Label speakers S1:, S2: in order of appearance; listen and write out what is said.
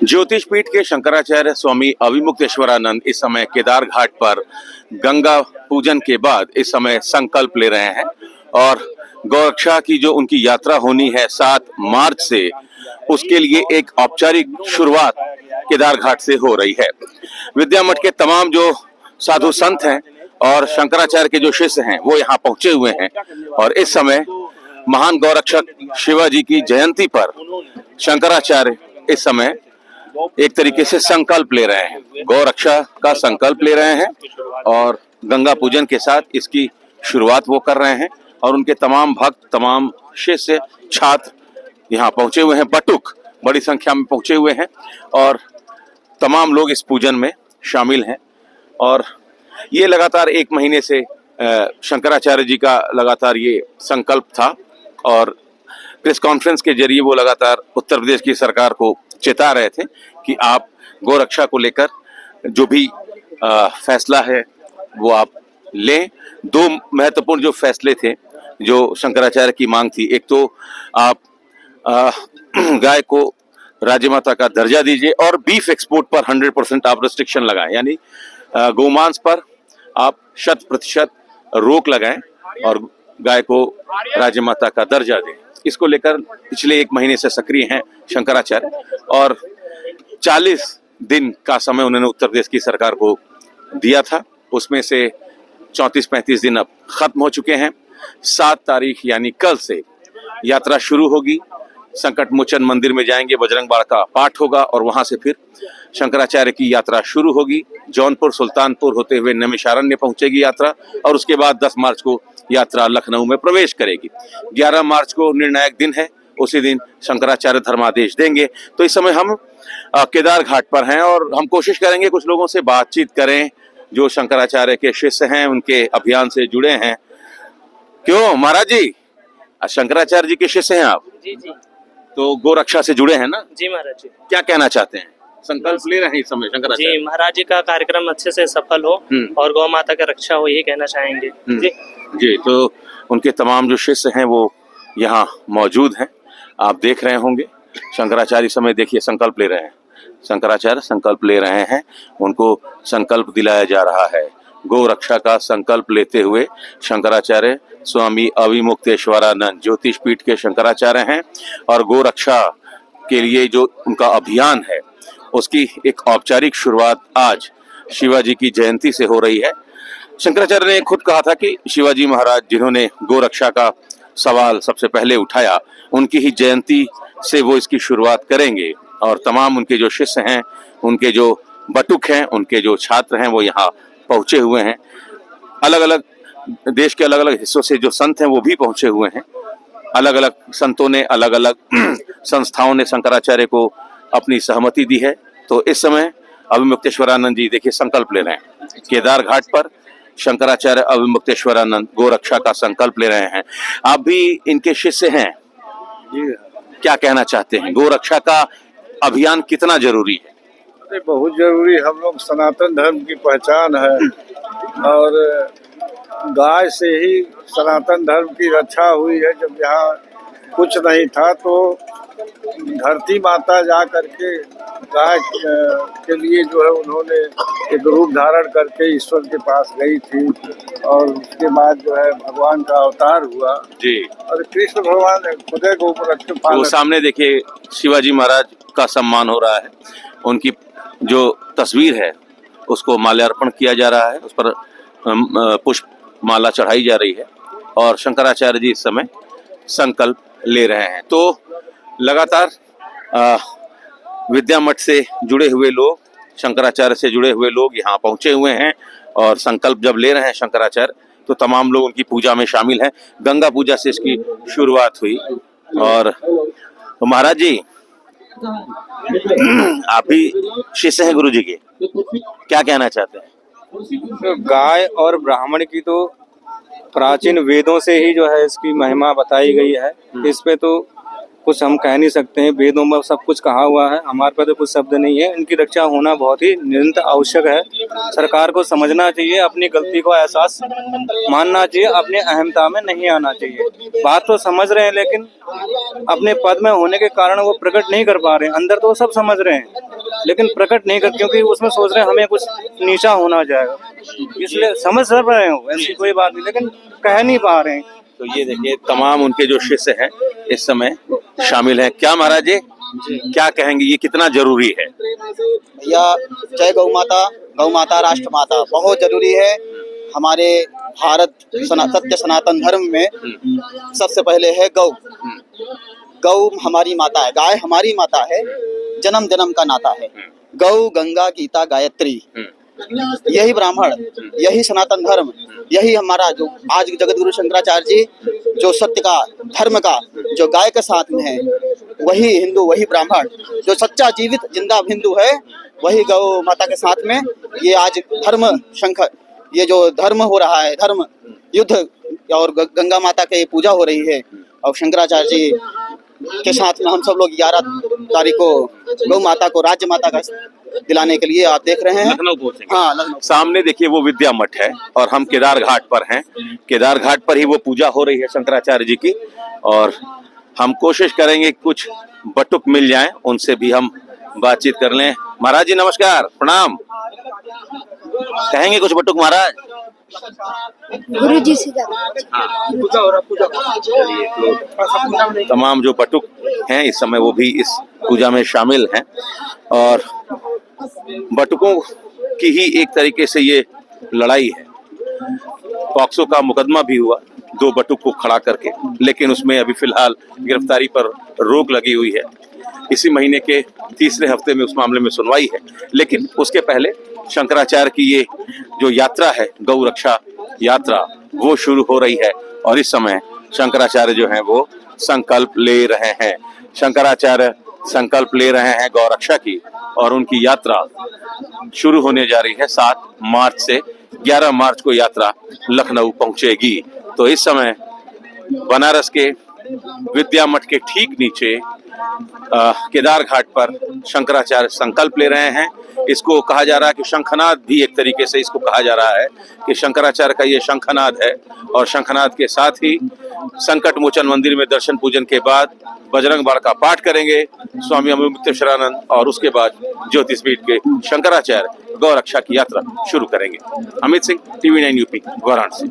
S1: ज्योतिष पीठ के शंकराचार्य स्वामी अविमुक्तेश्वरानंद इस समय केदार घाट पर गंगा पूजन के बाद इस समय संकल्प ले रहे हैं और गौरक्षा की जो उनकी यात्रा होनी है 7 मार्च से, उसके लिए एक औपचारिक शुरुआत केदार घाट से हो रही है। विद्या मठ के तमाम जो साधु संत हैं और शंकराचार्य के जो शिष्य हैं वो यहाँ पहुंचे हुए हैं और इस समय महान गौरक्षक शिवाजी की जयंती पर शंकराचार्य इस समय एक तरीके से संकल्प ले रहे हैं, गौरक्षा का संकल्प ले रहे हैं और गंगा पूजन के साथ इसकी शुरुआत वो कर रहे हैं और उनके तमाम भक्त, तमाम शिष्य, छात्र यहाँ पहुंचे हुए हैं। बटुक बड़ी संख्या में पहुंचे हुए हैं और तमाम लोग इस पूजन में शामिल हैं और ये लगातार 1 महीने से शंकराचार्य जी का लगातार ये संकल्प था और प्रेस कॉन्फ्रेंस के जरिए वो लगातार उत्तर प्रदेश की सरकार को चेता रहे थे कि आप गौरक्षा को लेकर जो भी फैसला है वो आप लें। 2 महत्वपूर्ण जो फैसले थे जो शंकराचार्य की मांग थी, एक तो आप गाय को राज्य माता का दर्जा दीजिए और बीफ एक्सपोर्ट पर 100% आप रिस्ट्रिक्शन लगाएं, यानी गोमांस पर आप 100% रोक लगाएं और गाय को राज्य माता का दर्जा दें। इसको लेकर पिछले 1 महीने से सक्रिय हैं शंकराचार्य और 40 दिन का समय उन्होंने उत्तर प्रदेश की सरकार को दिया था, उसमें से 34-35 दिन अब खत्म हो चुके हैं। 7 तारीख यानी कल से यात्रा शुरू होगी। संकट मोचन मंदिर में जाएंगे, बजरंग बाण का पाठ होगा और वहां से फिर शंकराचार्य की यात्रा शुरू होगी। जौनपुर, सुल्तानपुर होते हुए नैमिषारण्य पहुंचेगी यात्रा और उसके बाद 10 मार्च को यात्रा लखनऊ में प्रवेश करेगी। 11 मार्च को निर्णायक दिन है, उसी दिन शंकराचार्य धर्मादेश देंगे। तो इस समय हम केदार घाट पर हैं और हम कोशिश करेंगे कुछ लोगों से बातचीत करें जो शंकराचार्य के शिष्य हैं, उनके अभियान से जुड़े हैं। क्यों महाराज जी, शंकराचार्य जी के शिष्य हैं आप?
S2: जी जी।
S1: तो गोरक्षा से जुड़े हैं ना?
S2: जी महाराज जी।
S1: क्या कहना चाहते हैं? संकल्प ले रहे हैं इस समय शंकराचार्य?
S2: जी महाराज जी का कार्यक्रम अच्छे से सफल हो और गौ माता की रक्षा हो, यही कहना चाहेंगे। जी
S1: जी। तो उनके तमाम जो शिष्य हैं वो यहाँ मौजूद हैं, आप देख रहे होंगे। शंकराचार्य इस समय देखिए संकल्प ले रहे हैं, शंकराचार्य संकल्प ले रहे हैं, उनको संकल्प दिलाया जा रहा है। गौ रक्षा का संकल्प लेते हुए शंकराचार्य स्वामी अविमुक्तेश्वरानंद ज्योतिष पीठ के शंकराचार्य हैं और गौ रक्षा के लिए जो उनका अभियान है उसकी एक औपचारिक शुरुआत आज शिवाजी की जयंती से हो रही है। शंकराचार्य ने खुद कहा था कि शिवाजी महाराज जिन्होंने गौ रक्षा का सवाल सबसे पहले उठाया, उनकी ही जयंती से वो इसकी शुरुआत करेंगे और तमाम उनके जो शिष्य हैं, उनके जो बटुक हैं, उनके जो छात्र हैं वो यहाँ पहुंचे हुए हैं। अलग अलग देश के अलग अलग हिस्सों से जो संत हैं वो भी पहुंचे हुए हैं। अलग अलग संतों ने, अलग अलग संस्थाओं ने शंकराचार्य को अपनी सहमति दी है। तो इस समय अविमुक्तेश्वरानंद जी देखिए संकल्प ले रहे हैं केदार घाट पर। शंकराचार्य अविमुक्तेश्वरानंद गोरक्षा का संकल्प ले रहे हैं। आप भी इनके शिष्य हैं, क्या कहना चाहते हैं? गोरक्षा का अभियान कितना जरूरी है?
S3: बहुत जरूरी। हम लोग सनातन धर्म की पहचान है और गाय से ही सनातन धर्म की रक्षा हुई है। जब यहाँ कुछ नहीं था तो धरती माता जा करके गाय के लिए जो है उन्होंने एक रूप धारण करके ईश्वर के पास गई थी और उसके बाद जो है भगवान का अवतार हुआ
S1: जी।
S3: और कृष्ण भगवान खुदे को ऊपर रख के
S1: तो सामने देखिए शिवाजी महाराज का सम्मान हो रहा है, उनकी जो तस्वीर है उसको माल्यार्पण किया जा रहा है, उस पर पुष्प माला चढ़ाई जा रही है और शंकराचार्य जी इस समय संकल्प ले रहे हैं। तो लगातार विद्या मठ से जुड़े हुए लोग, शंकराचार्य से जुड़े हुए लोग यहाँ पहुंचे हुए हैं और संकल्प जब ले रहे हैं शंकराचार्य तो तमाम लोग उनकी पूजा में शामिल हैं। गंगा पूजा से इसकी शुरुआत हुई और तो महाराज जी आप भी शिष्य हैं गुरु जी के, क्या कहना चाहते हैं?
S4: तो गाय और ब्राह्मण की तो प्राचीन वेदों से ही जो है इसकी महिमा बताई गई है। इस पे तो कुछ हम कह नहीं सकते हैं, वेदों में सब कुछ कहा हुआ है, हमारे पास तो कुछ शब्द नहीं है। इनकी रक्षा होना बहुत ही निरंतर आवश्यक है। सरकार को समझना चाहिए, अपनी गलती को एहसास मानना चाहिए, अपनी अहमता में नहीं आना चाहिए। बात तो समझ रहे हैं लेकिन अपने पद में होने के कारण वो प्रकट नहीं कर पा रहे हैं। अंदर तो वो सब समझ रहे हैं लेकिन प्रकट नहीं कर, क्योंकि उसमें सोच रहे हैं हमें कुछ नीचा होना जाएगा, इसलिए समझ सब रहे हो, ऐसी कोई बात नहीं, लेकिन कह नहीं पा रहे हैं।
S1: तो ये देखिए तमाम उनके जो शिष्य हैं इस समय शामिल हैं। क्या महाराज जी क्या कहेंगे, ये कितना जरूरी है?
S5: या जय गौ माता राष्ट्र माता बहुत जरूरी है। हमारे भारत सत्य सनातन धर्म में सबसे पहले है गौ। गौ हमारी माता है, गाय हमारी माता है, जन्म जन्म का नाता है। गौ गंगा गीता गायत्री, यही ब्राह्मण, यही सनातन धर्म, यही हमारा जो आज जगत गुरु शंकराचार्य जी जो सत्य का धर्म का जो गाय के साथ में है, वही हिंदू, वही ब्राह्मण जो सच्चा जीवित जिंदा हिंदू है, वही गौ माता के साथ में ये आज धर्म शंकर, ये जो धर्म हो रहा है, धर्म युद्ध और गंगा माता की पूजा हो रही है। और शंकराचार्य जी के साथ में हम सब लोग 11 तारीख को गौ माता को राज्य माता का दिलाने के लिए आप देख रहे हैं
S1: लखनऊ पहुंचेंगे।
S5: हाँ, लखनऊ।
S1: सामने देखिए वो विद्या मठ है और हम केदार घाट पर हैं। केदार घाट पर ही वो पूजा हो रही है शंकराचार्य जी की, और हम कोशिश करेंगे कुछ बटुक मिल जाएं, उनसे भी हम बातचीत कर लें। महाराज जी नमस्कार, प्रणाम। कहेंगे कुछ बटुक महाराज?
S6: गुरु जी से
S1: तमाम जो बटुक हैं इस समय वो भी इस पूजा में शामिल हैं, और बटुकों की ही एक तरीके से ये लड़ाई है। पॉक्सो का मुकदमा भी हुआ 2 बटुक को खड़ा करके, लेकिन उसमें अभी फिलहाल गिरफ्तारी पर रोक लगी हुई है। इसी महीने के तीसरे हफ्ते में उस मामले में सुनवाई है, लेकिन उसके पहले शंकराचार्य की ये जो यात्रा है, गौ रक्षा यात्रा, वो शुरू हो रही है। और इस समय शंकराचार्य जो हैं वो संकल्प ले रहे हैं। शंकराचार्य संकल्प ले रहे हैं गौ रक्षा की, और उनकी यात्रा शुरू होने जा रही है 7 मार्च से। 11 मार्च को यात्रा लखनऊ पहुंचेगी। तो इस समय बनारस के विद्या मठ के ठीक नीचे केदार घाट पर शंकराचार्य संकल्प ले रहे हैं। इसको कहा जा रहा है कि शंखनाद भी एक तरीके से इसको कहा जा रहा है कि शंकराचार्य का ये शंखनाद है, और शंखनाद के साथ ही संकट मोचन मंदिर में दर्शन पूजन के बाद बजरंग बाण का पाठ करेंगे स्वामी अमृतेश्वरानंद, और उसके बाद ज्योतिषपीठ के शंकराचार्य गौ रक्षा की यात्रा शुरू करेंगे। Amit Singh, TV9 UP, Varanasi.